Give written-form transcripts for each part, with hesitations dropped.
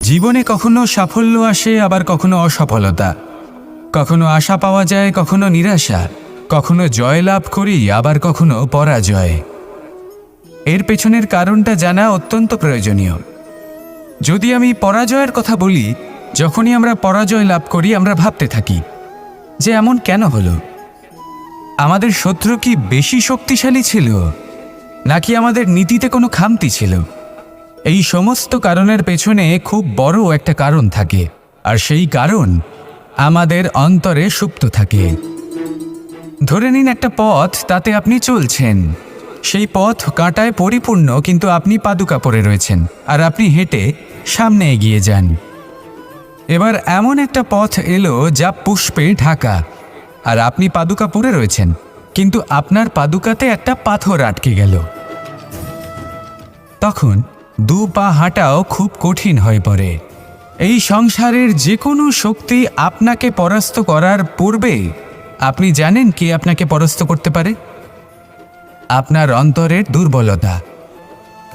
জীবনে কখনো সাফল্য আসে, আবার কখনো অসফলতা, কখনো আশা পাওয়া যায়, কখনো নিরাশা, কখনো জয়লাভ করি, আবার কখনো পরাজয়। এর পেছনের কারণটা জানা অত্যন্ত প্রয়োজনীয়। যদি আমি পরাজয়ের কথা বলি, যখনই আমরা পরাজয় লাভ করি আমরা ভাবতে থাকি যে এমন কেন হলো? আমাদের শত্রু কি বেশি শক্তিশালী ছিল, নাকি আমাদের নীতিতে কোনো খামতি ছিল? এই সমস্ত কারণের পেছনে খুব বড় একটা কারণ থাকে, আর সেই কারণ আমাদের অন্তরে সুপ্ত থাকে। ধরে নিন একটা পথ, তাতে আপনি চলছেন, সেই পথ কাঁটায় পরিপূর্ণ, কিন্তু আপনি পাদুকা পরে রয়েছেন আর আপনি হেঁটে সামনে এগিয়ে যান। এবার এমন একটা পথ এলো যা পুষ্পে ঢাকা, আর আপনি পাদুকা পরে রয়েছেন, কিন্তু আপনার পাদুকাতে একটা পাথর আটকে গেল। তখন দু পা হাঁটাও খুব কঠিন হয়ে পড়ে। এই সংসারের যে কোনো শক্তি আপনাকে পরাস্ত করার পূর্বে আপনি জানেন কে আপনাকে পরাস্ত করতে পারে? আপনার অন্তরের দুর্বলতা,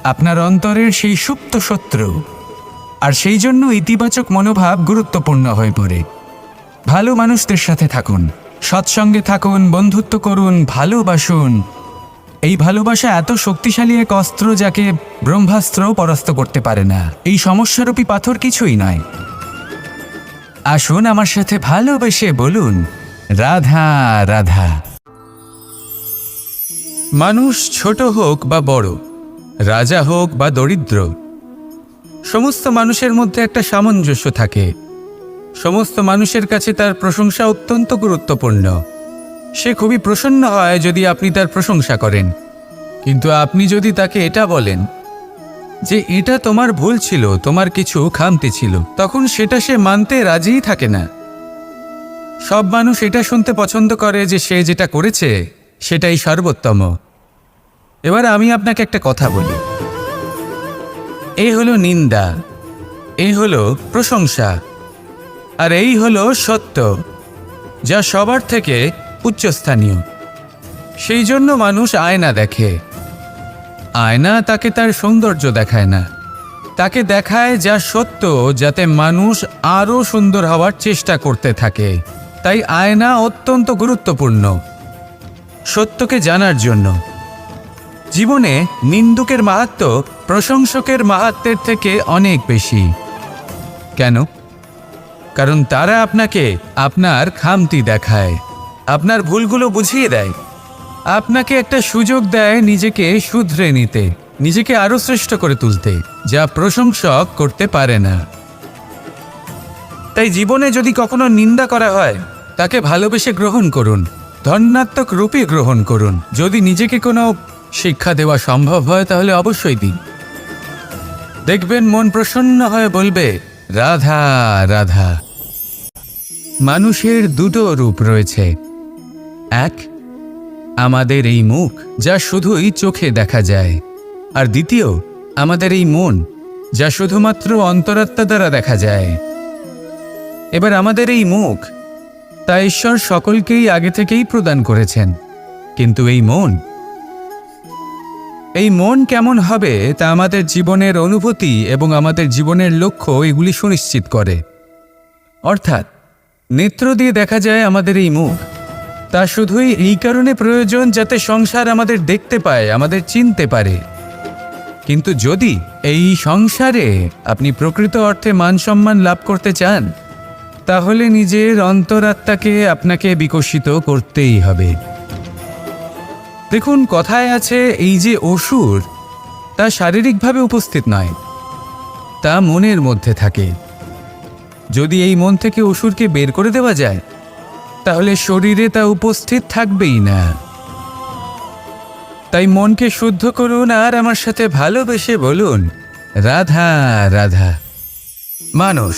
আপনার অন্তরের সেই সুপ্ত শত্রু। আর সেই জন্য ইতিবাচক মনোভাব গুরুত্বপূর্ণ হয়ে পড়ে। ভালো মানুষদের সাথে থাকুন, সৎসঙ্গে থাকুন, বন্ধুত্ব করুন, ভালোবাসুন। এই ভালোবাসা এত শক্তিশালী এক অস্ত্র যাকে ব্রহ্মাস্ত্রও পরাস্ত করতে পারে না। এই সমস্যারূপী পাথর কিছুই নয়। আসুন আমার সাথে ভালোবেসে বলুন, রাধা রাধা। মানুষ ছোট হোক বা বড়, রাজা হোক বা দরিদ্র, সমস্ত মানুষের মধ্যে একটা সামঞ্জস্য থাকে। সমস্ত মানুষের কাছে তার প্রশংসা অত্যন্ত গুরুত্বপূর্ণ। সে খুবই প্রসন্ন হয় যদি আপনি তার প্রশংসা করেন, কিন্তু আপনি যদি তাকে এটা বলেন যে এটা তোমার ভুল ছিল, তোমার কিছু খামতি ছিল, তখন সেটা সে মানতে রাজিই থাকে না। সব মানুষ এটা শুনতে পছন্দ করে যে সে যেটা করেছে সেটাই সর্বোত্তম। এবার আমি আপনাকে একটা কথা বলি, এই হলো নিন্দা, এই হলো প্রশংসা, আর এই হলো সত্য, যা সবার থেকে উচ্চস্থানীয়। সেই জন্য মানুষ আয়না দেখে। আয়না তাকে তার সৌন্দর্য দেখায় না, তাকে দেখায় যা সত্য, যাতে মানুষ আরও সুন্দর হওয়ার চেষ্টা করতে থাকে। তাই আয়না অত্যন্ত গুরুত্বপূর্ণ সত্যকে জানার জন্য। জীবনে নিন্দুকের মাহাত্ম্য প্রশংসকের মাহাত্ম্যের থেকে অনেক বেশি। কেন? কারণ তারা আপনাকে আপনার খামতি দেখায়, আপনার ভুলগুলো বুঝিয়ে দেয়, আপনাকে একটা সুযোগ দেয় নিজেকে শুধরে নিতে, নিজেকে আরও শ্রেষ্ঠ করে তুলতে, যা প্রশংসক করতে পারে না। তাই জীবনে যদি কখনো নিন্দা করা হয়, তাকে ভালোবেসে গ্রহণ করুন, ধন্যাত্মক রূপে গ্রহণ করুন। যদি নিজেকে কোনো শিক্ষা দেওয়া সম্ভব হয় তাহলে অবশ্যই দিন। দেখবেন মন প্রসন্ন হয়ে বলবে, রাধা রাধা। মানুষের দুটো রূপ রয়েছে। এক, আমাদের এই মুখ, যা শুধুই চোখে দেখা যায়, আর দ্বিতীয়, আমাদের এই মন, যা শুধুমাত্র অন্তরাত্মা দ্বারা দেখা যায়। এবার আমাদের এই মুখ, তা ঈশ্বর সকলকেই আগে থেকেই প্রদান করেছেন, কিন্তু এই মন কেমন হবে তা আমাদের জীবনের অনুভূতি এবং আমাদের জীবনের লক্ষ্য এগুলি সুনিশ্চিত করে। অর্থাৎ নেত্র দিয়ে দেখা যায় আমাদের এই মুখ, তা শুধুই এই কারণে প্রয়োজন যাতে সংসার আমাদের দেখতে পায়, আমাদের চিনতে পারে। কিন্তু যদি এই সংসারে আপনি প্রকৃত অর্থে মান সম্মান লাভ করতে চান, তাহলে নিজের অন্তরাত্মাকে আপনাকে বিকশিত করতেই হবে। দেখুন, কথায় আছে এই যে অসুর, তা শারীরিকভাবে উপস্থিত নয়, তা মনের মধ্যে থাকে। যদি এই মন থেকে অসুরকে বের করে দেওয়া যায়, তাহলে শরীরে তা উপস্থিত থাকবেই না। তাই মনকে শুদ্ধ করুন আর আমার সাথে ভালোবেসে বলুন, রাধা রাধা। মানুষ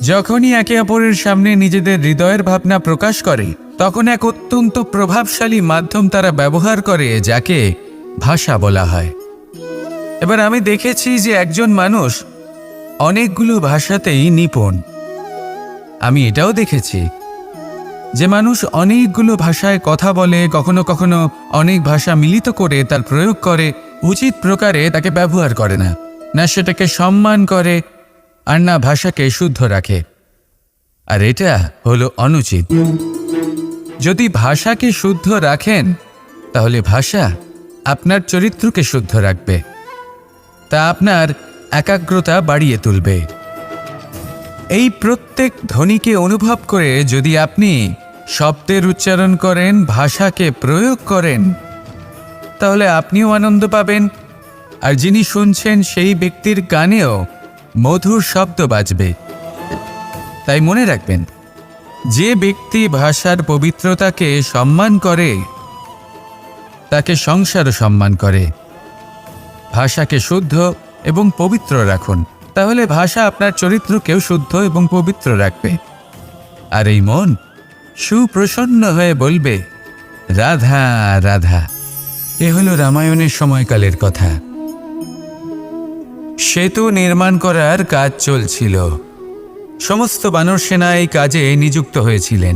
যখনই একে অপরের সামনে নিজেদের হৃদয়ের ভাবনা প্রকাশ করে, তখন এক অত্যন্ত প্রভাবশালী মাধ্যম তারা ব্যবহার করে, যাকে ভাষা বলা হয়। এবার আমি দেখেছি যে একজন মানুষ অনেকগুলো ভাষাতেই নিপুণ। আমি এটাও দেখেছি যে মানুষ অনেকগুলো ভাষায় কথা বলে, কখনো কখনো অনেক ভাষা মিলিত করে তার প্রয়োগ করে, উচিত প্রকারে তাকে ব্যবহার করে না, না সেটাকে সম্মান করে, আর না ভাষাকে শুদ্ধ রাখে। আর এটা হলো অনুচিত। যদি ভাষাকে শুদ্ধ রাখেন তাহলে ভাষা আপনার চরিত্রকে শুদ্ধ রাখবে, তা আপনার একাগ্রতা বাড়িয়ে তুলবে। এই প্রত্যেক ধ্বনিকে অনুভব করে যদি আপনি শব্দের উচ্চারণ করেন, ভাষাকে প্রয়োগ করেন, তাহলে আপনিও আনন্দ পাবেন, আর যিনি শুনছেন সেই ব্যক্তির কানেও মধুর শব্দ বাজবে। তাই মনে রাখবেন, যে ব্যক্তি ভাষার পবিত্রতাকে সম্মান করে তাকে সংসারও সম্মান করে। ভাষাকে শুদ্ধ এবং পবিত্র রাখুন, তাহলে ভাষা আপনার চরিত্রকেও শুদ্ধ এবং পবিত্র রাখবে। আর এই মন সুপ্রসন্ন হয়ে বলবে, রাধা রাধা। এ হলো রামায়ণের সময়কালের কথা। সেতু নির্মাণ করার কাজ চলছিল। সমস্ত বানর সেনা এই কাজে নিযুক্ত হয়েছিলেন।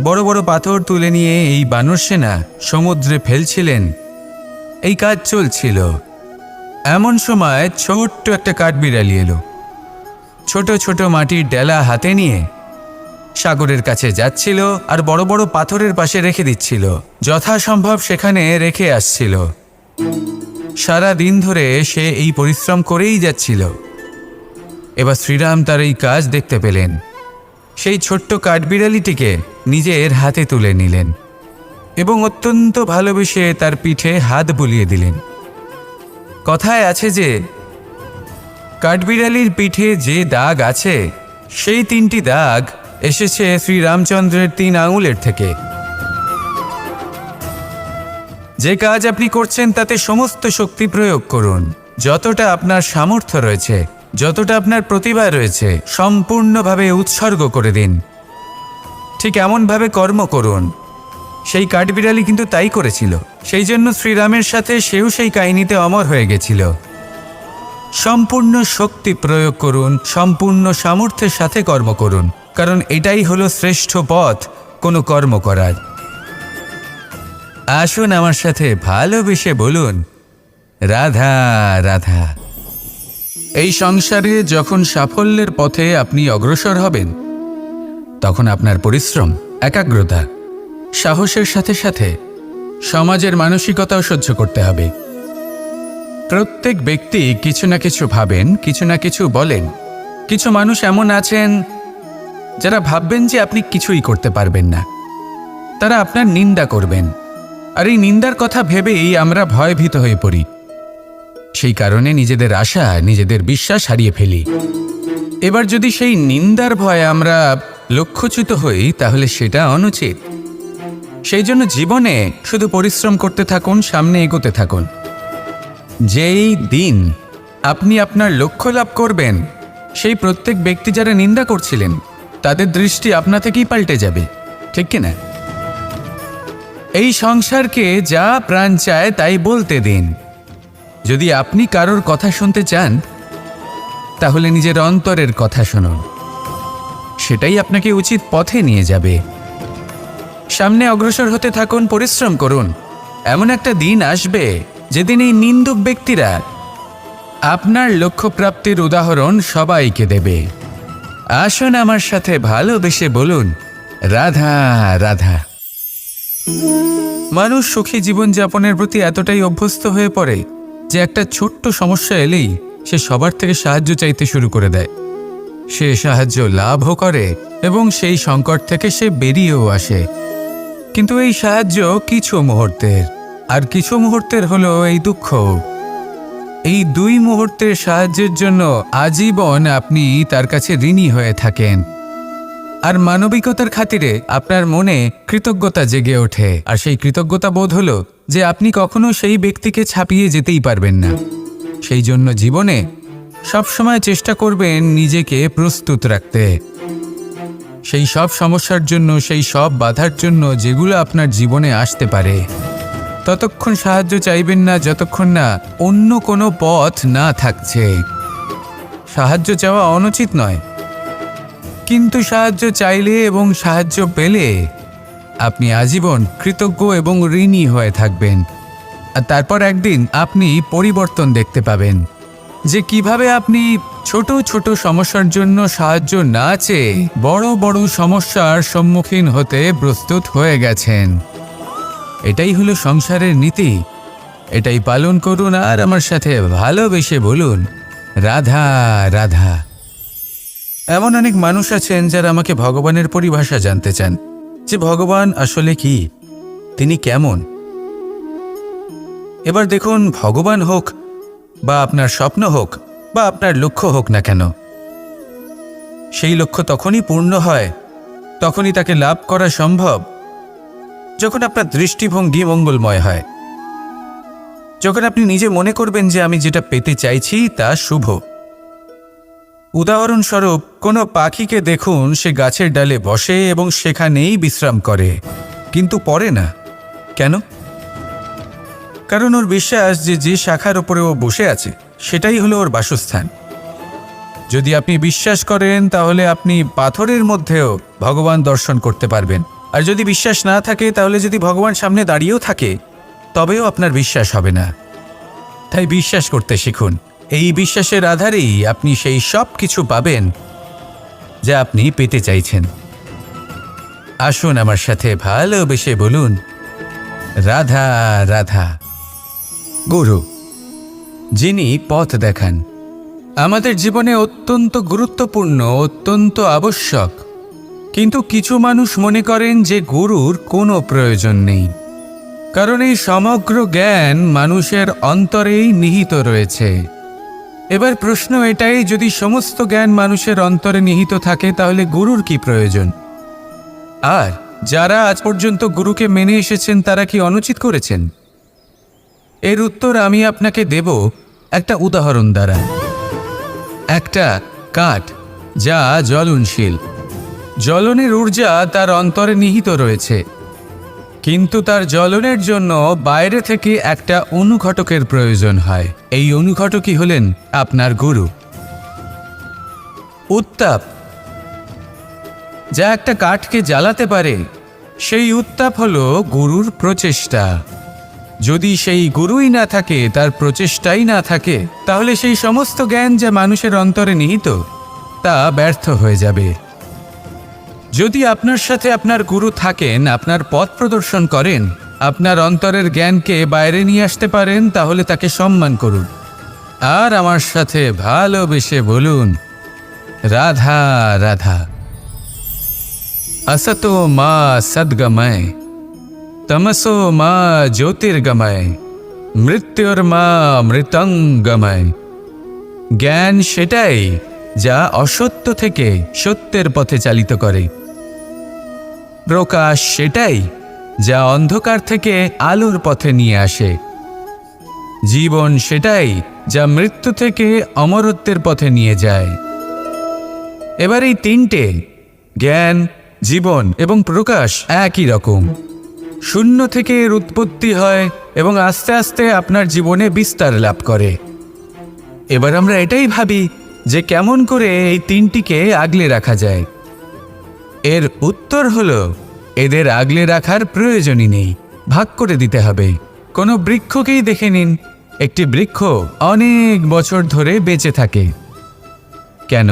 বড় বড় পাথর তুলে নিয়ে এই বানর সেনা সমুদ্রে ফেলছিলেন। এই কাজ চলছিল। এমন সময় ছোট্ট একটা কাঠবিড়ালি এলো। ছোট ছোট মাটির ডেলা হাতে নিয়ে সাগরের কাছে যাচ্ছিল আর বড় বড় পাথরের পাশে রেখে দিচ্ছিল। যথাসম্ভব সেখানে রেখে আসছিল। সারা দিন ধরে সে এই পরিশ্রম করেই যাচ্ছিল। এবার শ্রীরাম তার এই কাজ দেখতে পেলেন। সেই ছোট্ট কাঠবিড়ালিটিকে নিজের হাতে তুলে নিলেন এবং অত্যন্ত ভালোবেসে তার পিঠে হাত বুলিয়ে দিলেন। কথায় আছে যে কাঠবিড়ালির পিঠে যে দাগ আছে, সেই 3টি দাগ এসেছে শ্রীরামচন্দ্রের 3 আঙুলের থেকে। যে কাজ আপনি করছেন তাতে সমস্ত শক্তি প্রয়োগ করুন। যতটা আপনার সামর্থ্য রয়েছে, যতটা আপনার প্রতিভা রয়েছে, সম্পূর্ণভাবে উৎসর্গ করে দিন। ঠিক এমনভাবে কর্ম করুন। সেই কাঠবিড়ালি কিন্তু তাই করেছিল। সেই জন্য শ্রীরামের সাথে সেও সেই কাহিনীতে অমর হয়ে গেছিল। সম্পূর্ণ শক্তি প্রয়োগ করুন, সম্পূর্ণ সামর্থ্যের সাথে কর্ম করুন, কারণ এটাই হলো শ্রেষ্ঠ পথ কোনো কর্ম করার। আসুন আমার সাথে ভালোবেসে বলুন, রাধা রাধা। এই সংসারে যখন সাফল্যের পথে আপনি অগ্রসর হবেন, তখন আপনার পরিশ্রম, একাগ্রতা, সাহসের সাথে সাথে সমাজের মানসিকতাও সহ্য করতে হবে। প্রত্যেক ব্যক্তি কিছু না কিছু ভাবেন, কিছু না কিছু বলেন। কিছু মানুষ এমন আছেন যারা ভাববেন যে আপনি কিছুই করতে পারবেন না। তারা আপনার নিন্দা করবেন, আর এই নিন্দার কথা ভেবেই আমরা ভয়ভীত হয়ে পড়ি। সেই কারণে নিজেদের আশা, নিজেদের বিশ্বাস হারিয়ে ফেলি। এবার যদি সেই নিন্দার ভয়ে আমরা লক্ষ্যচ্যুত হই, তাহলে সেটা অনুচিত। সেই জন্য জীবনে শুধু পরিশ্রম করতে থাকুন, সামনে এগোতে থাকুন। যেই দিন আপনি আপনার লক্ষ্য লাভ করবেন, সেই প্রত্যেক ব্যক্তি যারা নিন্দা করছিলেন তাদের দৃষ্টি আপনা থেকেই পাল্টে যাবে, ঠিক কিনা? এই সংসারকে যা প্রাণ চায় তাই বলতে দিন। যদি আপনি কারোর কথা শুনতে চান, তাহলে নিজের অন্তরের কথা শুনুন। সেটাই আপনাকে উচিত পথে নিয়ে যাবে। সামনে অগ্রসর হতে থাকুন, পরিশ্রম করুন। এমন একটা দিন আসবে যেদিন এই নিন্দুক ব্যক্তিরা আপনার লক্ষ্যপ্রাপ্তির উদাহরণ সবাইকে দেবে। আসুন আমার সাথে ভালোবেসে বলুন, রাধা রাধা। মানুষ সুখী জীবনযাপনের প্রতি এতটাই অভ্যস্ত হয়ে পড়ে যে একটা ছোট্ট সমস্যা এলেই সে সবার থেকে সাহায্য চাইতে শুরু করে দেয়। সে সাহায্য লাভও করে এবং সেই সংকট থেকে সে বেরিয়েও আসে। কিন্তু এই সাহায্য কিছু মুহূর্তের, আর কিছু মুহূর্তের হলো এই দুঃখ। এই 2 মুহূর্তের সাহায্যের জন্য আজীবন আপনি তার কাছে ঋণী হয়ে থাকেন। আর মানবিকতার খাতিরে আপনার মনে কৃতজ্ঞতা জেগে ওঠে। আর সেই কৃতজ্ঞতা বোধ হলো যে আপনি কখনো সেই ব্যক্তিকে ছাপিয়ে যেতেই পারবেন না। সেই জন্য জীবনে সবসময় চেষ্টা করবেন নিজেকে প্রস্তুত রাখতে। সেই সব সমস্যার জন্য, সেই সব বাধার জন্য যেগুলো আপনার জীবনে আসতে পারে। ততক্ষণ সাহায্য চাইবেন না যতক্ষণ না অন্য কোনো পথ না থাকছে। সাহায্য চাওয়া অনুচিত নয়, কিন্তু সাহায্য চাইলে এবং সাহায্য পেলে আপনি আজীবন কৃতজ্ঞ এবং ঋণী হয়ে থাকবেন। আর তারপর একদিন আপনি পরিবর্তন দেখতে পাবেন যে কিভাবে আপনি ছোট ছোট সমস্যার জন্য সাহায্য না চেয়ে বড় বড় সমস্যার সম্মুখীন হতে প্রস্তুত হয়ে গেছেন। এটাই হলো সংসারের নীতি। এটাই পালন করুন আর আমার সাথে ভালোবেসে বলুন, রাধা রাধা। এমন অনেক মানুষ আছেন যারা আমাকে ভগবানের পরিভাষা জানতে চান, যে ভগবান আসলে কি, তিনি কেমন। এবার দেখুন, ভগবান হোক বা আপনার স্বপ্ন হোক বা আপনার লক্ষ্য হোক না কেন, সেই লক্ষ্য তখনই পূর্ণ হয়, তখনই তাকে লাভ করা সম্ভব যখন আপনার দৃষ্টিভঙ্গি মঙ্গলময় হয়, যখন আপনি নিজে মনে করবেন যে আমি যেটা পেতে চাইছি তা শুভ। উদাহরণস্বরূপ, কোনো পাখিকে দেখুন, সে গাছের ডালে বসে এবং সেখানেই বিশ্রাম করে, কিন্তু পড়ে না। কেন? কারণ ওর বিশ্বাস যে যে শাখার ওপরে ও বসে আছে সেটাই হলো ওর বাসস্থান। যদি আপনি বিশ্বাস করেন তাহলে আপনি পাথরের মধ্যেও ভগবান দর্শন করতে পারবেন। আর যদি বিশ্বাস না থাকে, তাহলে যদি ভগবান সামনে দাঁড়িয়েও থাকে তবেও আপনার বিশ্বাস হবে না। তাই বিশ্বাস করতে শিখুন। এই বিশ্বাসের আধারেই আপনি সেই সব কিছু পাবেন যা আপনি পেতে চাইছেন। আসুন আমার সাথে ভালোবেসে বলুন, রাধা রাধা। গুরু, যিনি পথ দেখান, আমাদের জীবনে অত্যন্ত গুরুত্বপূর্ণ, অত্যন্ত আবশ্যক। কিন্তু কিছু মানুষ মনে করেন যে গুরুর কোনো প্রয়োজন নেই, কারণ এই সমগ্র জ্ঞান মানুষের অন্তরেই নিহিত রয়েছে। এবার প্রশ্ন এটাই, যদি সমস্ত জ্ঞান মানুষের অন্তরে নিহিত থাকে তাহলে গুরুর কি প্রয়োজন? আর যারা আজ পর্যন্ত গুরুকে মেনে এসেছেন তারা কি অনুচিত করেছেন? এর উত্তর আমি আপনাকে দেব একটা উদাহরণ দ্বারা। একটা কাঠ যা জ্বলনশীল, জ্বলনের ঊর্জা তার অন্তরে নিহিত রয়েছে, কিন্তু তার জ্বলনের জন্য বাইরে থেকে একটা অনুঘটকের প্রয়োজন হয়। এই অনুঘটকই হলেন আপনার গুরু। উত্তাপ যা একটা কাঠকে জ্বালাতে পারে, সেই উত্তাপ হলো গুরুর প্রচেষ্টা। যদি সেই গুরুই না থাকে, তার প্রচেষ্টাই না থাকে, তাহলে সেই সমস্ত জ্ঞান যা মানুষের অন্তরে নিহিত তা ব্যর্থ হয়ে যাবে। যদি আপনার সাথে আপনার গুরু থাকেন, আপনার পথ প্রদর্শন করেন, আপনার অন্তরের জ্ঞানকে বাইরে নিয়ে আসতে পারেন, তাহলে তাকে সম্মান করুন আর আমার সাথে ভালোবেসে বলুন, রাধা রাধা। असतो मा सद्गमय, तमसो मा ज्योतिर्गमय, মৃত্যুর্মা মৃতঙ্গময়। জ্ঞান সেটাই যা অসত্য থেকে সত্যের পথে চালিত করে। প্রকাশ সেটাই যা অন্ধকার থেকে আলোর পথে নিয়ে আসে। জীবন সেটাই যা মৃত্যু থেকে অমরত্বের পথে নিয়ে যায়। এবার এই তিনটে, জ্ঞান, জীবন এবং প্রকাশ, একই রকম। শূন্য থেকে এর উৎপত্তি হয় এবং আস্তে আস্তে আপনার জীবনে বিস্তার লাভ করে। এবার আমরা এটাই ভাবি যে কেমন করে এই তিনটিকে আগলে রাখা যায়। এর উত্তর হলো, এদের আগলে রাখার প্রয়োজনই নেই, ভাগ করে দিতে হবে। কোনো বৃক্ষকেই দেখে নিন, একটি বৃক্ষ অনেক বছর ধরে বেঁচে থাকে। কেন?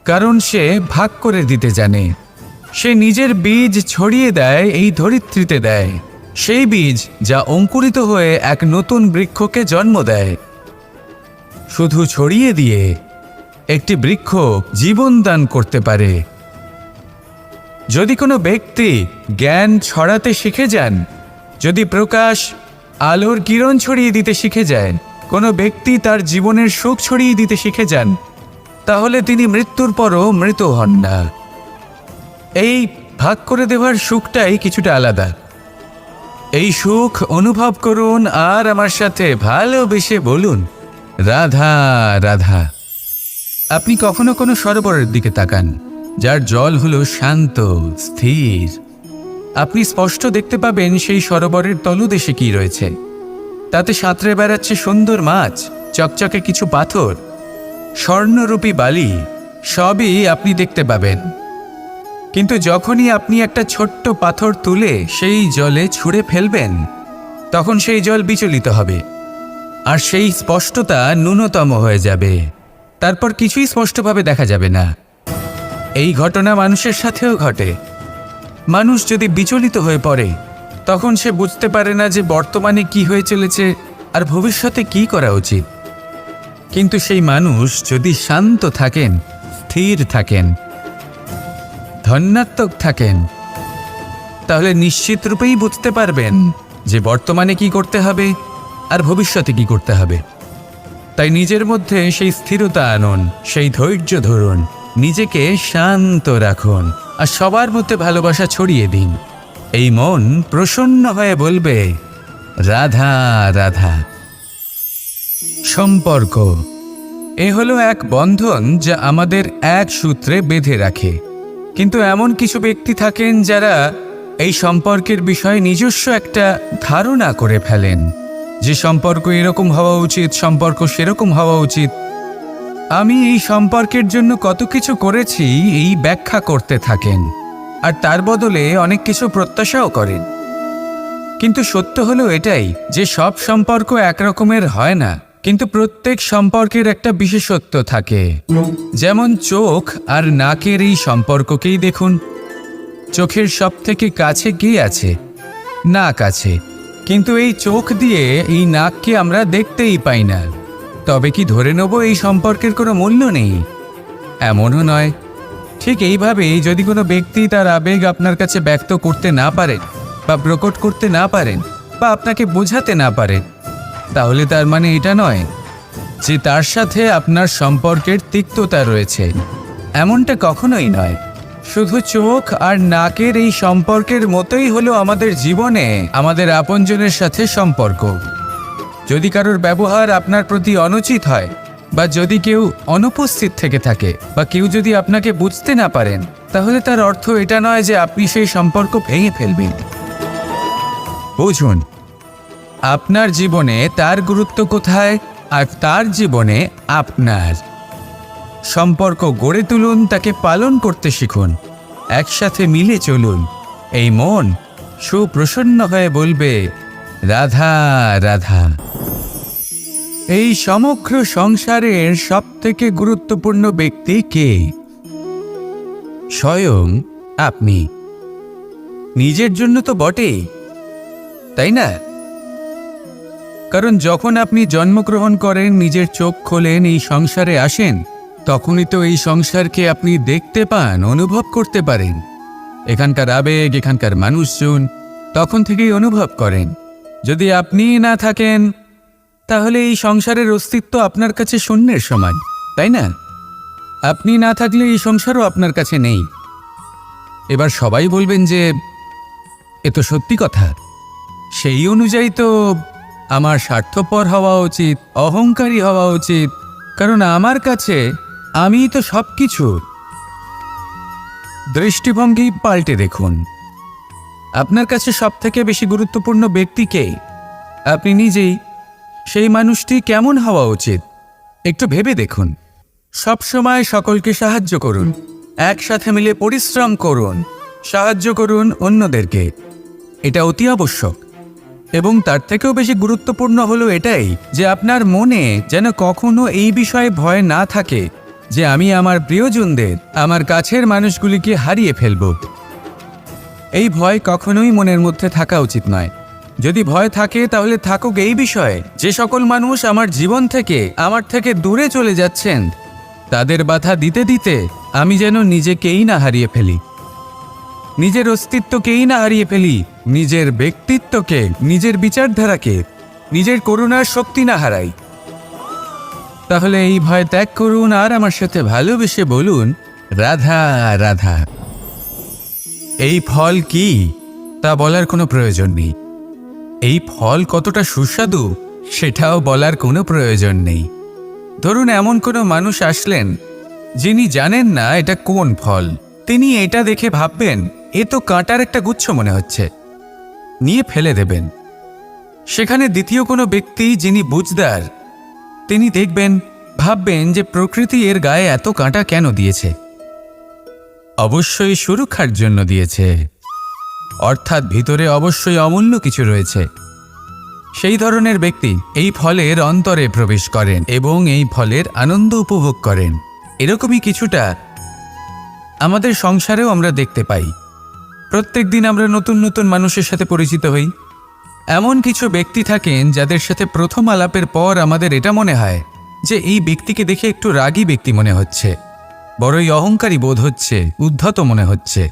কারণ সে ভাগ করে দিতে জানে। সে নিজের বীজ ছড়িয়ে দেয়, এই ধরিত্রীতে দেয়, সেই বীজ যা অঙ্কুরিত হয়ে এক নতুন বৃক্ষকে জন্ম দেয়। শুধু ছড়িয়ে দিয়ে একটি বৃক্ষ জীবন দান করতে পারে। যদি কোনো ব্যক্তি জ্ঞান ছড়াতে শিখে যান, যদি প্রকাশ, আলোর কিরণ ছড়িয়ে দিতে শিখে যায়, কোনো ব্যক্তি তার জীবনের সুখ ছড়িয়ে দিতে শিখে যান, তাহলে তিনি মৃত্যুর পরও মৃত হন না। এই ভাগ করে দেওয়ার সুখটাই কিছুটা আলাদা। এই সুখ অনুভব করুন আর আমার সাথে ভালোবেসে বলুন, রাধা রাধা। আপনি কখনো কোনো সরোবরের দিকে তাকান, যার জল হলো শান্ত, স্থির। আপনি স্পষ্ট দেখতে পাবেন সেই সরোবরের তলদেশে কি রয়েছে। তাতে সাঁতরে বেড়াচ্ছে সুন্দর মাছ, চকচকে কিছু পাথর, স্বর্ণরূপী বালি, সবই আপনি দেখতে পাবেন। কিন্তু যখনই আপনি একটা ছোট্ট পাথর তুলে সেই জলে ছুঁড়ে ফেলবেন, তখন সেই জল বিচলিত হবে আর সেই স্পষ্টতা ন্যূনতম হয়ে যাবে। তারপর কিছুই স্পষ্টভাবে দেখা যাবে না। এই ঘটনা মানুষের সাথেও ঘটে। মানুষ যদি বিচলিত হয়ে পড়ে, তখন সে বুঝতে পারে না যে বর্তমানে কি হয়ে চলেছে আর ভবিষ্যতে কি করা উচিত। কিন্তু সেই মানুষ যদি শান্ত থাকেন, স্থির থাকেন, ধন্যাত্মক থাকেন, তাহলে নিশ্চিত রূপেই বুঝতে পারবেন যে বর্তমানে কি করতে হবে আর ভবিষ্যতে কি করতে হবে। তাই নিজের মধ্যে সেই স্থিরতা আনুন, সেই ধৈর্য ধরুন, নিজেকে শান্ত রাখুন আর সবার মধ্যে ভালোবাসা ছড়িয়ে দিন। এই মন প্রসন্ন হয়ে বলবে, রাধা রাধা। সম্পর্ক এ হলো এক বন্ধন যা আমাদের এক সূত্রে বেঁধে রাখে। কিন্তু এমন কিছু ব্যক্তি থাকেন যারা এই সম্পর্কের বিষয়ে নিজস্ব একটা ধারণা করে ফেলেন যে সম্পর্ক এরকম হওয়া উচিত, সম্পর্ক সেরকম হওয়া উচিত। আমি এই সম্পর্কের জন্য কত কিছু করেছি এই ব্যাখ্যা করতে থাকেন আর তার বদলে অনেক কিছু প্রত্যাশাও করেন। কিন্তু সত্য হলো এটাই যে সব সম্পর্ক একরকমের হয় না, কিন্তু প্রত্যেক সম্পর্কের একটা বিশেষত্ব থাকে। যেমন চোখ আর নাকের এই সম্পর্ককেই দেখুন। চোখের সব থেকে কাছে কে আছে? নাক আছে। কিন্তু এই চোখ দিয়ে এই নাককে আমরা দেখতেই পাই না। তবে কি ধরে নেব এই সম্পর্কের কোনো মূল্য নেই? এমনও নয়। ঠিক এইভাবেই যদি কোনো ব্যক্তি তার আবেগ আপনার কাছে ব্যক্ত করতে না পারেন বা প্রকট করতে না পারেন বা আপনাকে বোঝাতে না পারেন, তাহলে তার মানে এটা নয় যে তার সাথে আপনার সম্পর্কের তিক্ততা রয়েছে। এমনটা কখনোই নয়। শুধু চোখ আর নাকের এই সম্পর্কের মতোই হলো আমাদের জীবনে আমাদের আপনজনের সাথে সম্পর্ক। যদি কারোর ব্যবহার আপনার প্রতি অনুচিত হয় বা যদি কেউ অনুপস্থিত থেকে থাকে বা কেউ যদি আপনাকে বুঝতে না পারেন, তাহলে তার অর্থ এটা নয় যে আপনি সেই সম্পর্ক ভেঙে ফেলবেন। বুঝুন, আপনার জীবনে তার গুরুত্ব কোথায় আর তার জীবনে আপনার। সম্পর্ক গড়ে তুলুন, তাকে পালন করতে শিখুন, একসাথে মিলে চলুন। এই মন সুপ্রসন্ন হয়ে বলবে, রাধা রাধা। এই সমগ্র সংসারের সবথেকে গুরুত্বপূর্ণ ব্যক্তি কে? স্বয়ং আপনি। নিজের জন্য তো বটেই, তাই না? কারণ যখন আপনি জন্মগ্রহণ করেন, নিজের চোখ খোলেন, এই সংসারে আসেন, তখনই তো এই সংসারকে আপনি দেখতে পান, অনুভব করতে পারেন। এখানকার আবেগ, এখানকার মানুষজন তখন থেকেই অনুভব করেন। যদি আপনি না থাকেন, তাহলে এই সংসারের অস্তিত্ব আপনার কাছে শূন্যের সমান, তাই না? আপনি না থাকলে এই সংসারও আপনার কাছে নেই। এবার সবাই বলবেন যে এ তো সত্যি কথা। সেই অনুযায়ী তো আমার স্বার্থপর হওয়া উচিত, অহংকারী হওয়া উচিত, কারণ আমার কাছে আমিই তো সব কিছু। দৃষ্টিভঙ্গি পাল্টে দেখুন। আপনার কাছে সবথেকে বেশি গুরুত্বপূর্ণ ব্যক্তি কে? আপনি নিজেই। সেই মানুষটি কেমন হওয়া উচিত একটু ভেবে দেখুন। সবসময় সকলকে সাহায্য করুন, একসাথে মিলে পরিশ্রম করুন, সাহায্য করুন অন্যদেরকে। এটা অতি আবশ্যক। এবং তার থেকেও বেশি গুরুত্বপূর্ণ হলো এটাই যে আপনার মনে যেন কখনো এই বিষয়ে ভয় না থাকে যে আমি আমার প্রিয়জনদের, আমার কাছের মানুষগুলিকে হারিয়ে ফেলব। এই ভয় কখনোই মনের মধ্যে থাকা উচিত নয়। যদি ভয় থাকে তাহলে থাকুক এই বিষয়ে যে সকল মানুষ আমার জীবন থেকে, আমার থেকে দূরে চলে যাচ্ছেন, তাদের বাধা দিতে দিতে আমি যেন নিজেকেই না হারিয়ে ফেলি, নিজের অস্তিত্বকেই না হারিয়ে ফেলি, নিজের ব্যক্তিত্বকে, নিজের বিচারধারাকে, নিজের করুণার শক্তি না হারাই। তাহলে এই ভয় ত্যাগ করুন আর আমার সাথে ভালোবেসে বলুন, রাধা রাধা। এই ফল কি তা বলার কোনো প্রয়োজন নেই। এই ফল কতটা সুস্বাদু সেটাও বলার কোনো প্রয়োজন নেই। ধরুন এমন কোনো মানুষ আসলেন যিনি জানেন না এটা কোন ফল। তিনি এটা দেখে ভাববেন এ তো কাঁটার একটা গুচ্ছ মনে হচ্ছে, নিয়ে ফেলে দেবেন। সেখানে দ্বিতীয় কোনো ব্যক্তি যিনি বুঝদার, তিনি দেখবেন, ভাববেন যে প্রকৃতি এর গায়ে এত কাঁটা কেন দিয়েছে? অবশ্যই সুরক্ষার জন্য দিয়েছে, অর্থাৎ ভিতরে অবশ্যই অমূল্য কিছু রয়েছে। সেই ধরনের ব্যক্তি এই ফলের অন্তরে প্রবেশ করেন এবং এই ফলের আনন্দ উপভোগ করেন। এরকমই কিছুটা আমাদের সংসারেও আমরা দেখতে পাই। প্রত্যেক দিন আমরা নতুন নতুন মানুষের সাথে পরিচিত হই। এমন কিছু ব্যক্তি থাকেন যাদের সাথে প্রথম আলাপের পর আমাদের এটা মনে হয় যে এই ব্যক্তিকে দেখে একটু রাগী ব্যক্তি মনে হচ্ছে, বড়ই অহংকারী বোধ হচ্ছে, উদ্ধত মনে হচ্ছে।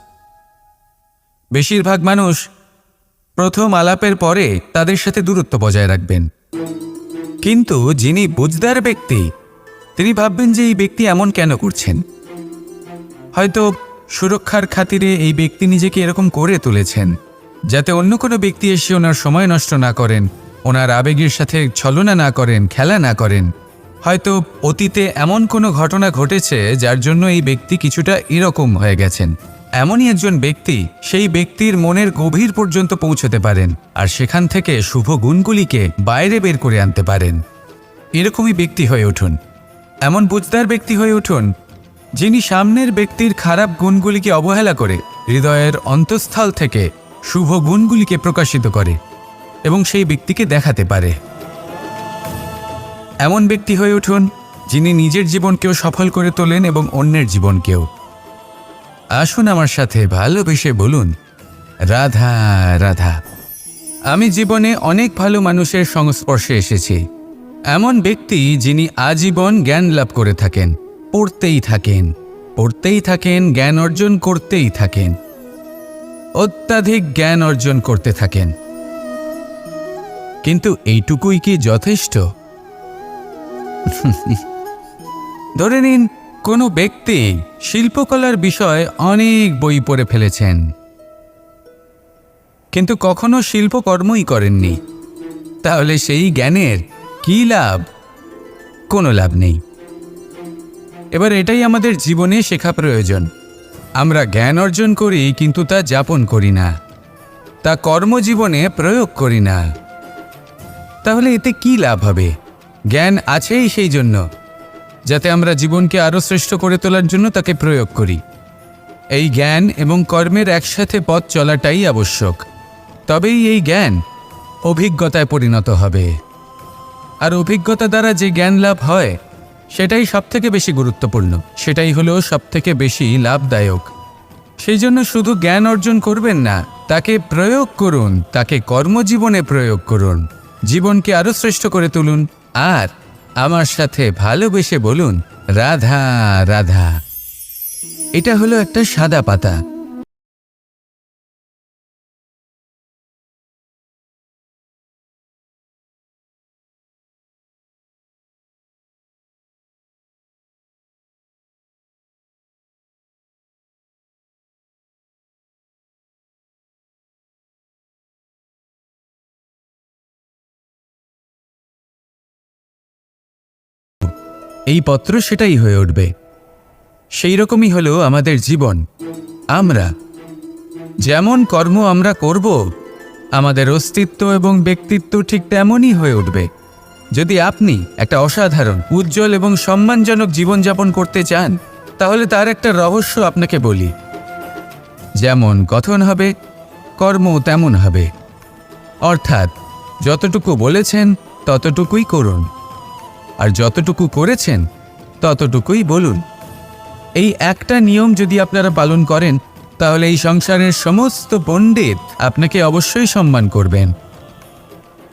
বেশিরভাগ মানুষ প্রথম আলাপের পরে তাদের সাথে দূরত্ব বজায় রাখবেন, কিন্তু যিনি বুঝদার ব্যক্তি তিনি ভাববেন যে এই ব্যক্তি এমন কেন করছেন। হয়তো সুরক্ষার খাতিরে এই ব্যক্তি নিজেকে এরকম করে তুলেছেন যাতে অন্য কোনো ব্যক্তি এসে ওনার সময় নষ্ট না করেন, ওনার আবেগের সাথে ছলনা না করেন, খেলা না করেন। হয়তো অতীতে এমন কোনো ঘটনা ঘটেছে যার জন্য এই ব্যক্তি কিছুটা এরকম হয়ে গেছেন। এমনই একজন ব্যক্তি সেই ব্যক্তির মনের গভীর পর্যন্ত পৌঁছতে পারেন আর সেখান থেকে শুভ গুণগুলিকে বাইরে বের করে আনতে পারেন। এরকমই ব্যক্তি হয়ে উঠুন, এমন বুঝদার ব্যক্তি হয়ে উঠুন যিনি সামনের ব্যক্তির খারাপ গুণগুলিকে অবহেলা করে হৃদয়ের অন্তঃস্থল থেকে শুভ গুণগুলিকে প্রকাশিত করে এবং সেই ব্যক্তিকে দেখাতে পারে। এমন ব্যক্তি হয়ে উঠুন যিনি নিজের জীবনকেও সফল করে তোলেন এবং অন্যের জীবনকেও। আসুন আমার সাথে ভালোবেসে বলুন, রাধা রাধা। আমি জীবনে অনেক ভালো মানুষের সংস্পর্শে এসেছি। এমন ব্যক্তি যিনি আজীবন জ্ঞান লাভ করে থাকেন, পড়তেই থাকেন, পড়তেই থাকেন, জ্ঞান অর্জন করতেই থাকেন, অত্যাধিক জ্ঞান অর্জন করতে থাকেন। কিন্তু এইটুকুই কি যথেষ্ট? ধরে নিন কোনো ব্যক্তি শিল্পকলার বিষয়ে অনেক বই পড়ে ফেলেছেন, কিন্তু কখনো শিল্পকর্মই করেননি। তাহলে সেই জ্ঞানের কি লাভ? কোনো লাভ নেই। এবার এটাই আমাদের জীবনে শেখা প্রয়োজন। আমরা জ্ঞান অর্জন করি কিন্তু তা যাপন করি না, তা কর্মজীবনে প্রয়োগ করি না। তাহলে এতে কি লাভ হবে? জ্ঞান আছেই সেই জন্য যাতে আমরা জীবনকে আরও শ্রেষ্ঠ করে তোলার জন্য তাকে প্রয়োগ করি। এই জ্ঞান এবং কর্মের একসাথে পথ চলাটাই আবশ্যক। তবেই এই জ্ঞান অভিজ্ঞতায় পরিণত হবে। আর অভিজ্ঞতা দ্বারা যে জ্ঞান লাভ হয় সেটাই সবথেকে বেশি গুরুত্বপূর্ণ, সেটাই হলো সবথেকে বেশি লাভদায়ক। সেই জন্য শুধু জ্ঞান অর্জন করবেন না, তাকে প্রয়োগ করুন, তাকে কর্মজীবনে প্রয়োগ করুন, জীবনকে আরও শ্রেষ্ঠ করে তুলুন। আর আমার সাথে ভালোবেসে বলুন, রাধা রাধা। এটা হলো একটা সাদা পাতা। এই পত্র সেটাই হয়ে উঠবে। সেই রকমই হলো আমাদের জীবন। আমরা যেমন কর্ম আমরা করব, আমাদের অস্তিত্ব এবং ব্যক্তিত্ব ঠিক তেমনই হয়ে উঠবে। যদি আপনি একটা অসাধারণ, উজ্জ্বল এবং সম্মানজনক জীবনযাপন করতে চান, তাহলে তার একটা রহস্য আপনাকে বলি। যেমন কথন হবে, কর্ম তেমন হবে। অর্থাৎ যতটুকু বলেছেন ততটুকুই করুন, আর যতটুকু করেছেন ততটুকুই বলুন। এই একটা নিয়ম যদি আপনারা পালন করেন, তাহলে এই সংসারের সমস্ত পণ্ডিত আপনাকে অবশ্যই সম্মান করবেন।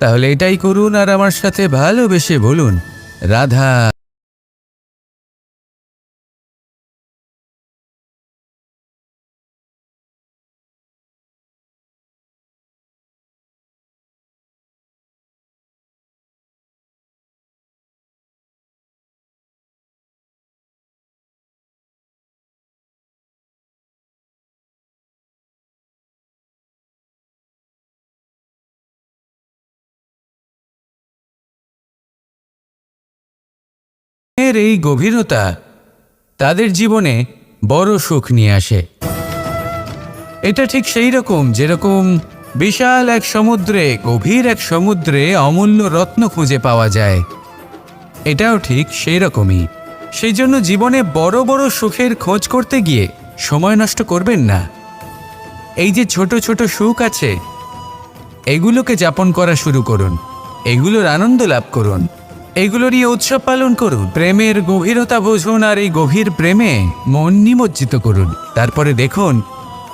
তাহলে এটাই করুন আর আমার সাথে ভালোবেসে বলুন, রাধা। এর এই গভীরতা তাদের জীবনে বড় সুখ নিয়ে আসে। এটা ঠিক সেই রকম যেরকম বিশাল এক সমুদ্রে, গভীর এক সমুদ্রে অমূল্য রত্ন খুঁজে পাওয়া যায়। এটাও ঠিক সেই রকমই। সেই জন্য জীবনে বড় বড় সুখের খোঁজ করতে গিয়ে সময় নষ্ট করবেন না। এই যে ছোট ছোট সুখ আছে, এগুলোকে যাপন করা শুরু করুন। এগুলোর আনন্দ লাভ করুন, এগুলো নিয়ে উৎসব পালন করুন, প্রেমের গভীরতা বুঝুন আর এই গভীর প্রেমে মন নিমজ্জিত করুন। তারপরে দেখুন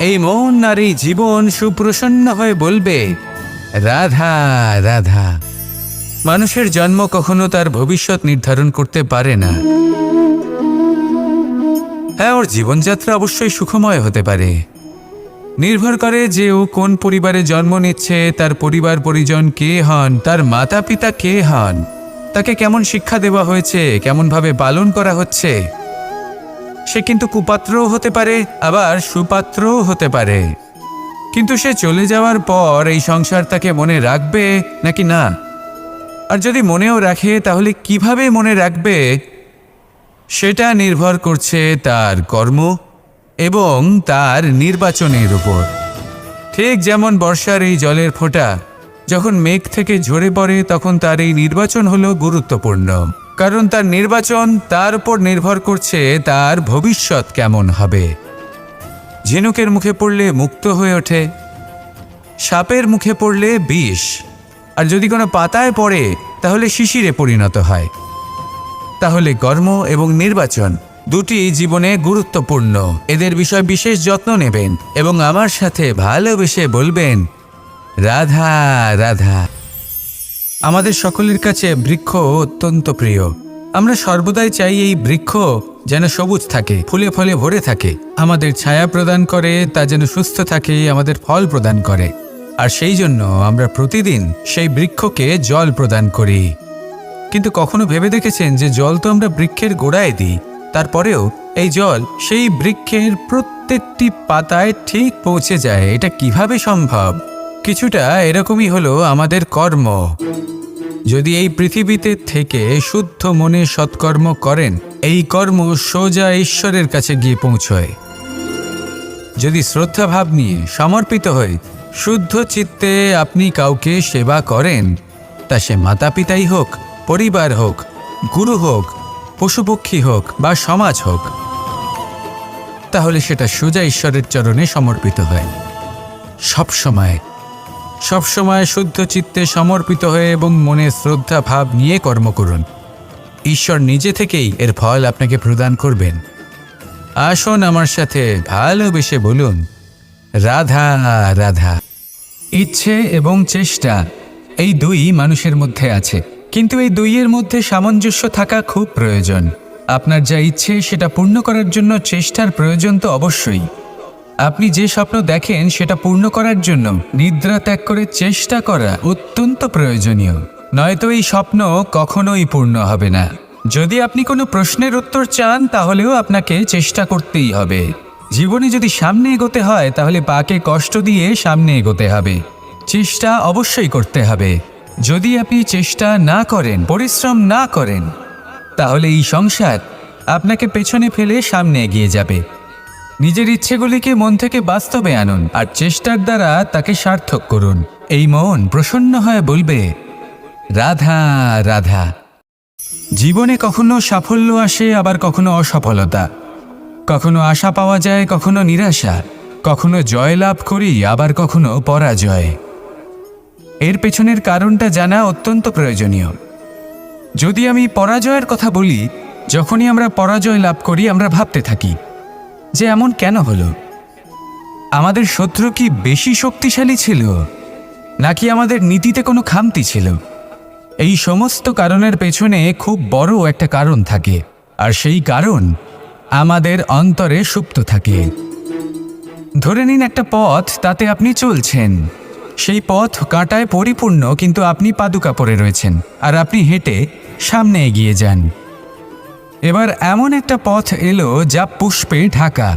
এই মন আর এই জীবন সুপ্রসন্ন হয়ে বলবে, রাধা রাধা। মানুষের জন্ম কখনো তার ভবিষ্যৎ নির্ধারণ করতে পারে না। হ্যাঁ, ওর জীবনযাত্রা অবশ্যই সুখময় হতে পারে, নির্ভর করে যে ও কোন পরিবারে জন্ম নিচ্ছে, তার পরিবার পরিজন কে হন, তার মাতা পিতা কে হন, তাকে কেমন শিক্ষা দেওয়া হয়েছে, কেমনভাবে পালন করা হচ্ছে। সে কিন্তু কুপাত্রও হতে পারে, আবার সুপাত্রও হতে পারে। কিন্তু সে চলে যাওয়ার পর এই সংসার তাকে মনে রাখবে নাকি না? আর যদি মনেও রাখে তাহলে কিভাবে মনে রাখবে সেটা নির্ভর করছে তার কর্ম এবং তার নির্বাচনের উপর। ঠিক যেমন বর্ষার এই জলের ফোঁটা যখন মেঘ থেকে ঝরে পড়ে, তখন তার এই নির্বাচন হলো গুরুত্বপূর্ণ, কারণ তার নির্বাচন তার উপর নির্ভর করছে তার ভবিষ্যৎ কেমন হবে। ঝিনুকের মুখে পড়লে মুক্ত হয়ে ওঠে, সাপের মুখে পড়লে বিষ, আর যদি কোনো পাতায় পড়ে তাহলে শিশিরে পরিণত হয়। তাহলে কর্ম এবং নির্বাচন দুটি জীবনে গুরুত্বপূর্ণ। এদের বিষয় বিশেষ যত্ন নেবেন এবং আমার সাথে ভালোবেসে বলবেন, রাধা রাধা। আমাদের সকলের কাছে বৃক্ষ অত্যন্ত প্রিয়। আমরা সর্বদাই চাই এই বৃক্ষ যেন সবুজ থাকে, ফুলে ফলে ভরে থাকে, আমাদের ছায়া প্রদান করে, তা যেন সুস্থ থাকে, আমাদের ফল প্রদান করে। আর সেই জন্য আমরা প্রতিদিন সেই বৃক্ষকে জল প্রদান করি। কিন্তু কখনো ভেবে দেখেছেন যে জল তো আমরা বৃক্ষের গোড়ায় দিই, তারপরেও এই জল সেই বৃক্ষের প্রত্যেকটি পাতায় ঠিক পৌঁছে যায়? এটা কিভাবে সম্ভব? কিছুটা এরকমই হলো আমাদের কর্ম। যদি এই পৃথিবীতে থেকে শুদ্ধ মনে সৎকর্ম করেন, এই কর্ম সোজা ঈশ্বরের কাছে গিয়ে পৌঁছয়। যদি শ্রদ্ধাভাব নিয়ে সমর্পিত হয়ে শুদ্ধ চিত্তে আপনি কাউকে সেবা করেন, তা সে মাতা পিতাই হোক, পরিবার হোক, গুরু হোক, পশুপক্ষী হোক বা সমাজ হোক, তাহলে সেটা সোজা ঈশ্বরের চরণে সমর্পিত হয়। সবসময় শুদ্ধ চিত্তে সমর্পিত হয়ে এবং মনে শ্রদ্ধা ভাব নিয়ে কর্ম করুন। ঈশ্বর নিজে থেকেই এর ফল আপনাকে প্রদান করবেন। আসুন আমার সাথে ভালোবেসে বলুন, রাধা রাধা। ইচ্ছে এবং চেষ্টা এই দুই মানুষের মধ্যে আছে, কিন্তু এই দুইয়ের মধ্যে সামঞ্জস্য থাকা খুব প্রয়োজন। আপনার যা ইচ্ছে সেটা পূর্ণ করার জন্য চেষ্টার প্রয়োজন তো অবশ্যই। আপনি যে স্বপ্ন দেখেন সেটা পূর্ণ করার জন্য নিদ্রা ত্যাগ করে চেষ্টা করা অত্যন্ত প্রয়োজনীয়, নয়তো এই স্বপ্ন কখনোই পূর্ণ হবে না। যদি আপনি কোনো প্রশ্নের উত্তর চান তাহলেও আপনাকে চেষ্টা করতেই হবে। জীবনে যদি সামনে এগোতে হয় তাহলে পাকে কষ্ট দিয়ে সামনে এগোতে হবে, চেষ্টা অবশ্যই করতে হবে। যদি আপনি চেষ্টা না করেন, পরিশ্রম না করেন, তাহলে এই সংসার আপনাকে পেছনে ফেলে সামনে এগিয়ে যাবে। নিজের ইচ্ছেগুলিকে মন থেকে বাস্তবে আনুন আর চেষ্টার দ্বারা তাকে সার্থক করুন। এই মন প্রসন্ন হয়ে বলবে, রাধা রাধা। জীবনে কখনো সাফল্য আসে, আবার কখনো অসফলতা, কখনো আশা পাওয়া যায়, কখনো নিরাশা, কখনো জয়লাভ করি, আবার কখনো পরাজয়। এর পেছনের কারণটা জানা অত্যন্ত প্রয়োজনীয়। যদি আমি পরাজয়ের কথা বলি, যখনই আমরা পরাজয় লাভ করি আমরা ভাবতে থাকি যে এমন কেন হলো? আমাদের শত্রু কি বেশি শক্তিশালী ছিল, নাকি আমাদের নীতিতে কোনো খামতি ছিল? এই সমস্ত কারণের পেছনে খুব বড় একটা কারণ থাকে, আর সেই কারণ আমাদের অন্তরে সুপ্ত থাকে। ধরে নিন একটা পথ, তাতে আপনি চলছেন, সেই পথ কাঁটায় পরিপূর্ণ, কিন্তু আপনি পাদুকা পরে রয়েছেন আর আপনি হেঁটে সামনে এগিয়ে যান। এবার এমন একটা পথ এলো যা পুষ্পে ঢাকা,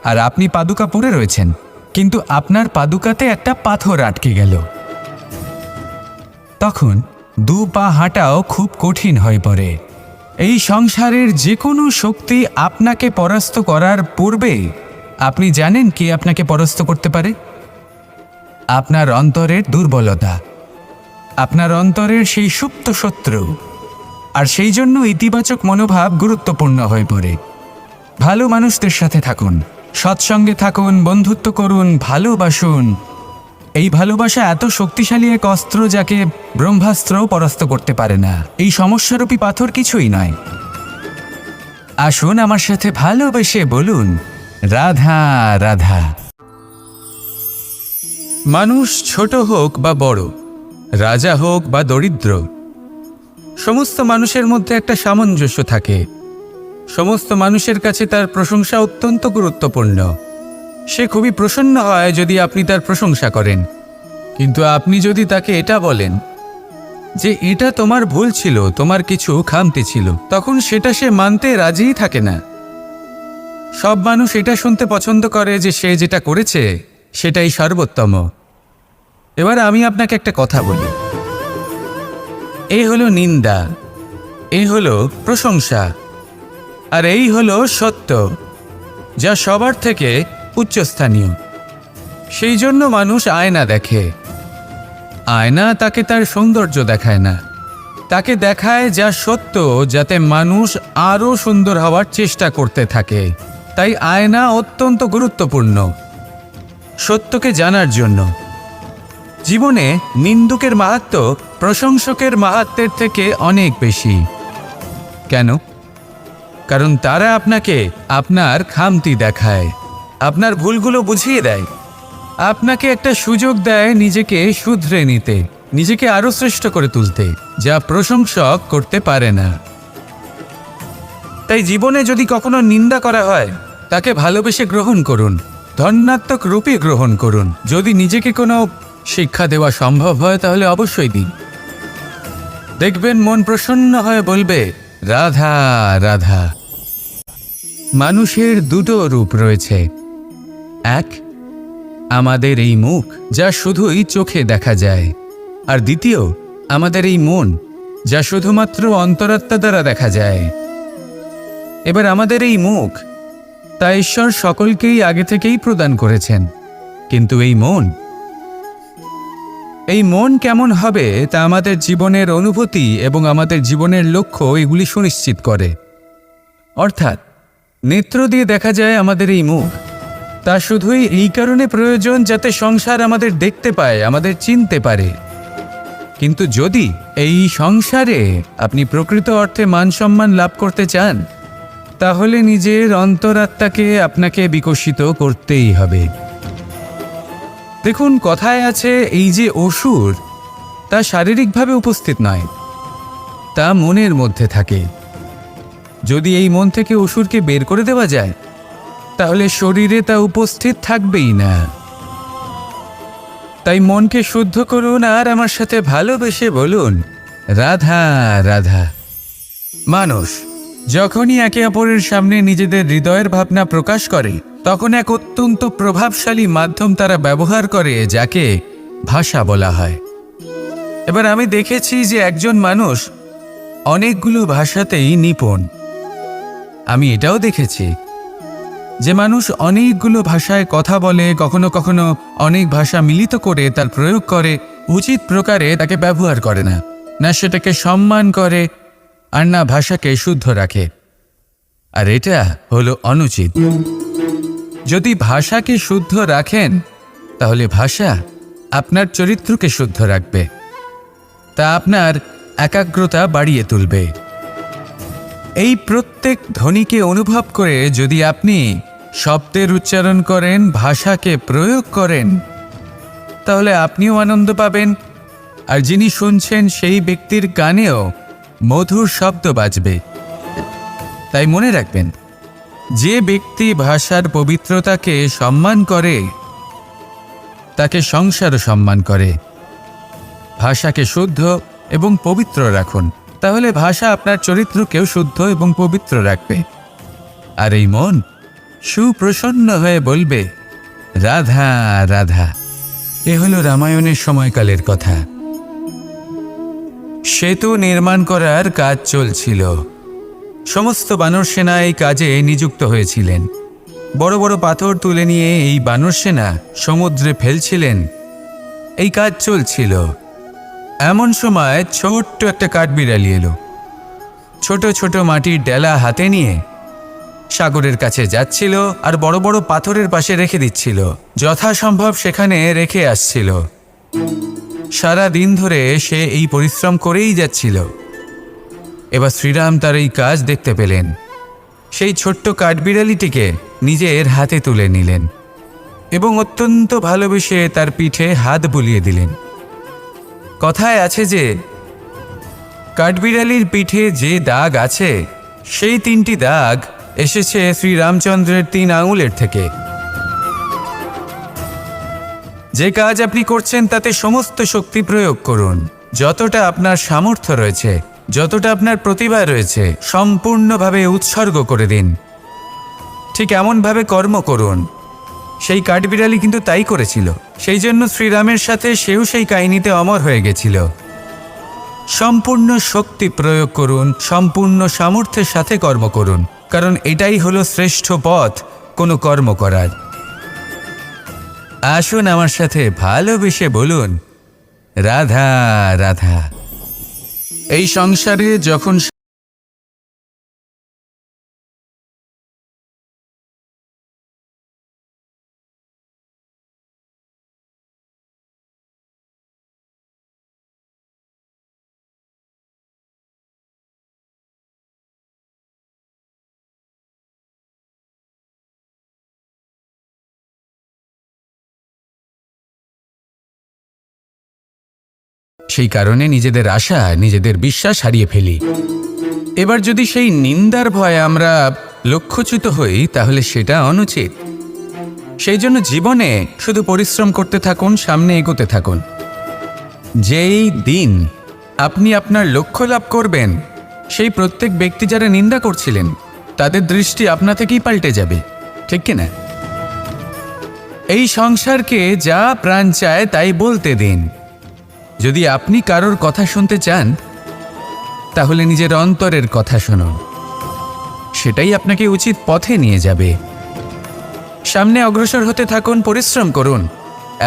আর আপনি পাদুকা পরে রয়েছেন, কিন্তু আপনার পাদুকাতে একটা পাথর আটকে গেল। তখন দু পা হাঁটাও খুব কঠিন হয়ে পড়ে। এই সংসারের যে কোনো শক্তি আপনাকে পরাস্ত করার পূর্বে আপনি জানেন কে আপনাকে পরাস্ত করতে পারে? আপনার অন্তরের দুর্বলতা, আপনার অন্তরের সেই সুপ্ত শত্রু। আর সেই জন্য ইতিবাচক মনোভাব গুরুত্বপূর্ণ হয়ে পড়ে। ভালো মানুষদের সাথে থাকুন, সৎসঙ্গে থাকুন, বন্ধুত্ব করুন, ভালোবাসুন, এই ভালোবাসা এত শক্তিশালী এক অস্ত্র যাকে ব্রহ্মাস্ত্রও পরাস্ত করতে পারে না। এই সমস্যারূপী পাথর কিছুই নয়। আসুন আমার সাথে ভালোবেসে বলুন, রাধা রাধা। মানুষ ছোট হোক বা বড়, রাজা হোক বা দরিদ্র, সমস্ত মানুষের মধ্যে একটা সামঞ্জস্য থাকে। সমস্ত মানুষের কাছে তার প্রশংসা অত্যন্ত গুরুত্বপূর্ণ। সে খুবই প্রসন্ন হয় যদি আপনি তার প্রশংসা করেন, কিন্তু আপনি যদি তাকে এটা বলেন যে এটা তোমার ভুল ছিল, তোমার কিছু খামতি ছিল, তখন সেটা সে মানতে রাজিই থাকে না। সব মানুষ এটা শুনতে পছন্দ করে যে সে যেটা করেছে সেটাই সর্বোত্তম। এবার আমি আপনাকে একটা কথা বলি, এই হলো নিন্দা, এই হলো প্রশংসা, আর এই হলো সত্য, যা সবার থেকে উচ্চস্থানীয়। সেই জন্য মানুষ আয়না দেখে। আয়না তাকে তার সৌন্দর্য দেখায় না, তাকে দেখায় যা সত্য, যাতে মানুষ আরও সুন্দর হওয়ার চেষ্টা করতে থাকে। তাই আয়না অত্যন্ত গুরুত্বপূর্ণ সত্যকে জানার জন্য। জীবনে নিন্দুকের মাহাত্ম্য প্রশংসকের মাহাত্ম্যের থেকে অনেক বেশি। কেন? কারণ তারা আপনাকে আপনার খামতি দেখায়, আপনার ভুলগুলো বুঝিয়ে দেয়, আপনাকে একটা সুযোগ দেয় নিজেকে শুধরে নিতে, নিজেকে আরও শ্রেষ্ঠ করে তুলতে, যা প্রশংসক করতে পারে না। তাই জীবনে যদি কখনো নিন্দা করা হয়, তাকে ভালোবেসে গ্রহণ করুন, ধন্যাত্মক রূপে গ্রহণ করুন। যদি নিজেকে কোনো শিক্ষা দেওয়া সম্ভব হয় তাহলে অবশ্যই দিন। দেখবেন মন প্রসন্ন হয়ে বলবে, রাধা রাধা। মানুষের দুটো রূপ রয়েছে। এক, আমাদের এই মুখ, যা শুধুই চোখে দেখা যায়, আর দ্বিতীয়, আমাদের এই মন, যা শুধুমাত্র অন্তরাত্মা দ্বারা দেখা যায়। এবার আমাদের এই মুখ, তা ঈশ্বর সকলকেই আগে থেকেই প্রদান করেছেন, কিন্তু এই মন কেমন হবে তা আমাদের জীবনের অনুভূতি এবং আমাদের জীবনের লক্ষ্য এগুলি সুনিশ্চিত করে। অর্থাৎ নেত্র দিয়ে দেখা যায় আমাদের এই মুখ, তা শুধুই এই কারণে প্রয়োজন যাতে সংসার আমাদের দেখতে পায়, আমাদের চিনতে পারে। কিন্তু যদি এই সংসারে আপনি প্রকৃত অর্থে মান সম্মান লাভ করতে চান, তাহলে নিজের অন্তরাত্মাকে আপনাকে বিকশিত করতেই হবে। দেখুন, কথায় আছে এই যে অসুর, তা শারীরিকভাবে উপস্থিত নয়, তা মনের মধ্যে থাকে। যদি এই মন থেকে অসুরকে বের করে দেওয়া যায়, তাহলে শরীরে তা উপস্থিত থাকবেই না। তাই মনকে শুদ্ধ করুন আর আমার সাথে ভালোবেসে বলুন, রাধা রাধা। মানুষ যখনই একে অপরের সামনে নিজেদের হৃদয়ের ভাবনা প্রকাশ করে, তখন এক অত্যন্ত প্রভাবশালী মাধ্যম তারা ব্যবহার করে, যাকে ভাষা বলা হয়। এবার আমি দেখেছি যে একজন মানুষ অনেকগুলো ভাষাতেই নিপুণ। আমি এটাও দেখেছি যে মানুষ অনেকগুলো ভাষায় কথা বলে, কখনো কখনো অনেক ভাষা মিলিত করে তার প্রয়োগ করে, উচিত প্রকারে তাকে ব্যবহার করে না, না সেটাকে সম্মান করে, আর না ভাষাকে শুদ্ধ রাখে। আর এটা হলো অনুচিত। যদি ভাষাকে শুদ্ধ রাখেন, তাহলে ভাষা আপনার চরিত্রকে শুদ্ধ রাখবে, তা আপনার একাগ্রতা বাড়িয়ে তুলবে। এই প্রত্যেক ধ্বনিকে অনুভব করে যদি আপনি শব্দের উচ্চারণ করেন, ভাষাকে প্রয়োগ করেন, তাহলে আপনিও আনন্দ পাবেন, আর যিনি শুনছেন সেই ব্যক্তির কানেও মধুর শব্দ বাজবে। তাই মনে রাখবেন, যে ব্যক্তি ভাষার পবিত্রতাকে সম্মান করে, তাকে সংসারও সম্মান করে। ভাষাকে শুদ্ধ এবং পবিত্র রাখুন, তাহলে ভাষা আপনার চরিত্রকেও শুদ্ধ এবং পবিত্র রাখবে। আর এই মন সুপ্রসন্ন হয়ে বলবে, রাধা রাধা। এ হলো রামায়ণের সময়কালের কথা। সেতু নির্মাণ করার কাজ চলছিল। সমস্ত বানর সেনা এই কাজে নিযুক্ত হয়েছিলেন। বড় বড় পাথর তুলে নিয়ে এই বানর সেনা সমুদ্রে ফেলছিলেন। এই কাজ চলছিল। এমন সময় ছোট্ট একটা কাঠবিড়ালি এলো। ছোট ছোট মাটির ডেলা হাতে নিয়ে সাগরের কাছে যাচ্ছিল আর বড় বড় পাথরের পাশে রেখে দিচ্ছিল, যথাসম্ভব সেখানে রেখে আসছিল। সারা দিন ধরে সে এই পরিশ্রম করেই যাচ্ছিল। এবার শ্রীরাম তার এই কাজ দেখতে পেলেন। সেই ছোট্ট কাঠবিড়ালিটিকে নিজের হাতে তুলে নিলেন এবং অত্যন্ত ভালোবেসে তার পিঠে হাত বুলিয়ে দিলেন। কথায় আছে যে কাঠবিড়ালির পিঠে যে দাগ আছে সেই 3টি দাগ এসেছে শ্রীরামচন্দ্রের 3 আঙুলের থেকে। যে কাজ আপনি করছেন তাতে সমস্ত শক্তি প্রয়োগ করুন, যতটা আপনার সামর্থ্য রয়েছে, যতটা আপনার প্রতিভা রয়েছে, সম্পূর্ণভাবে উৎসর্গ করে দিন। ঠিক এমনভাবে কর্ম করুন। সেই কাঠবিড়ালি কিন্তু তাই করেছিল। সেই জন্য শ্রীরামের সাথে সেও সেই কাহিনীতে অমর হয়ে গেছিল। সম্পূর্ণ শক্তি প্রয়োগ করুন, সম্পূর্ণ সামর্থ্যের সাথে কর্ম করুন, কারণ এটাই হলো শ্রেষ্ঠ পথ কোনো কর্ম করার। আসুন আমার সাথে ভালোবেসে বলুন, রাধা রাধা। এই সংসারে যখন সেই কারণে নিজেদের আশা, নিজেদের বিশ্বাস হারিয়ে ফেলি। এবার যদি সেই নিন্দার ভয়ে আমরা লক্ষ্যচ্যুত হই তাহলে সেটা অনুচিত। সেই জন্য জীবনে শুধু পরিশ্রম করতে থাকুন, সামনে এগোতে থাকুন। যেই দিন আপনি আপনার লক্ষ্য লাভ করবেন, সেই প্রত্যেক ব্যক্তি যারা নিন্দা করছিলেন তাদের দৃষ্টি আপনা থেকেই পাল্টে যাবে, ঠিক কিনা? এই সংসারকে যা প্রাণ চায় তাই বলতে দিন। যদি আপনি কারোর কথা শুনতে চান তাহলে নিজের অন্তরের কথা শুনুন, সেটাই আপনাকে উচিত পথে নিয়ে যাবে। সামনে অগ্রসর হতে থাকুন, পরিশ্রম করুন।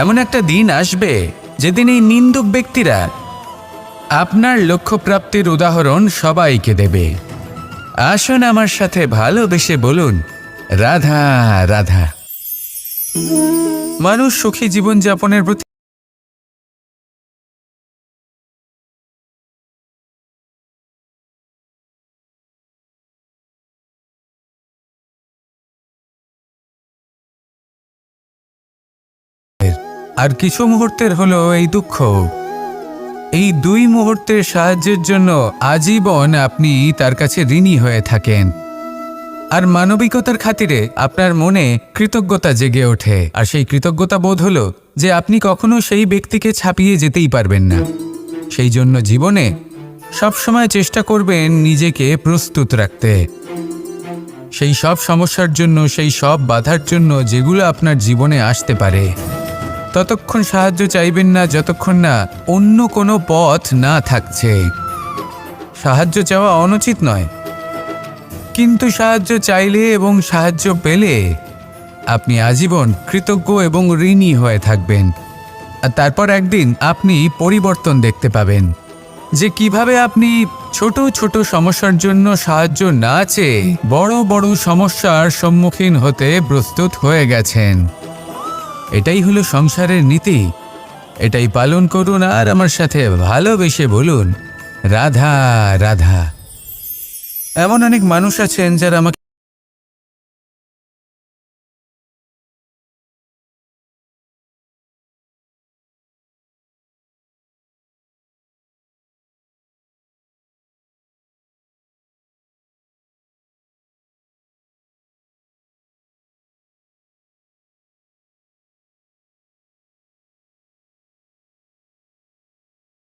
এমন একটা দিন আসবে যেদিন এই নিন্দুক ব্যক্তিরা আপনার লক্ষ্যপ্রাপ্তির উদাহরণ সবাইকে দেবে। আসুন আমার সাথে ভালোবেসে বলুন, রাধা রাধা। মানুষ সুখী জীবনযাপনের প্রতি আর কিছু মুহূর্তের হলো এই দুঃখ। এই 2 মুহূর্তের সাহায্যের জন্য আজীবন আপনি তার কাছে ঋণী হয়ে থাকেন। আর মানবিকতার খাতিরে আপনার মনে কৃতজ্ঞতা জেগে ওঠে। আর সেই কৃতজ্ঞতা বোধ হলো যে আপনি কখনো সেই ব্যক্তিকে ছাপিয়ে যেতেই পারবেন না। সেই জন্য জীবনে সবসময় চেষ্টা করবেন নিজেকে প্রস্তুত রাখতে সেই সব সমস্যার জন্য, সেই সব বাধার জন্য যেগুলো আপনার জীবনে আসতে পারে। ততক্ষণ সাহায্য চাইবেন না যতক্ষণ না অন্য কোনো পথ না থাকছে। সাহায্য চাওয়া অনুচিত নয়, কিন্তু সাহায্য চাইলে এবং সাহায্য পেলে আপনি আজীবন কৃতজ্ঞ এবং ঋণী হয়ে থাকবেন। আর তারপর একদিন আপনি পরিবর্তন দেখতে পাবেন যে কিভাবে আপনি ছোট ছোট সমস্যার জন্য সাহায্য না চেয়ে বড় বড় সমস্যার সম্মুখীন হতে প্রস্তুত হয়ে গেছেন। এটাই হলো সংসারের নীতি। এটাই পালন করুন আর আমার সাথে ভালোবেসে বলুন, রাধা রাধা। এমন অনেক মানুষ আছেন যারা আমাকে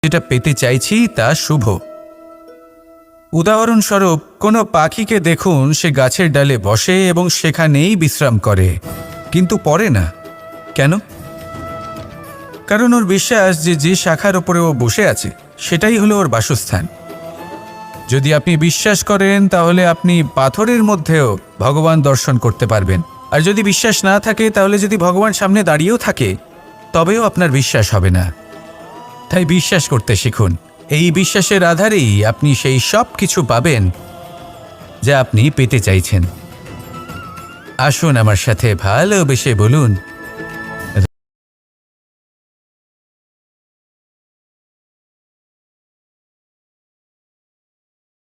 যেটা পেতে চাইছি তা শুভ। উদাহরণস্বরূপ কোনো পাখিকে দেখুন, সে গাছের ডালে বসে এবং সেখানেই বিশ্রাম করে, কিন্তু পড়ে না। কেন? কারণ ওর বিশ্বাস যে যে শাখার ওপরে ও বসে আছে সেটাই হলো ওর বাসস্থান। যদি আপনি বিশ্বাস করেন তাহলে আপনি পাথরের মধ্যেও ভগবান দর্শন করতে পারবেন। আর যদি বিশ্বাস না থাকে তাহলে যদি ভগবান সামনে দাঁড়িয়েও থাকে তবেও আপনার বিশ্বাস হবে না। তাই বিশ্বাস করতে শিখুন। এই বিশ্বাসের আধারেই আপনি সেই সব কিছু পাবেন যা আপনি পেতে চাইছেন। আসুন আমার সাথে ভালোবেসে বলুন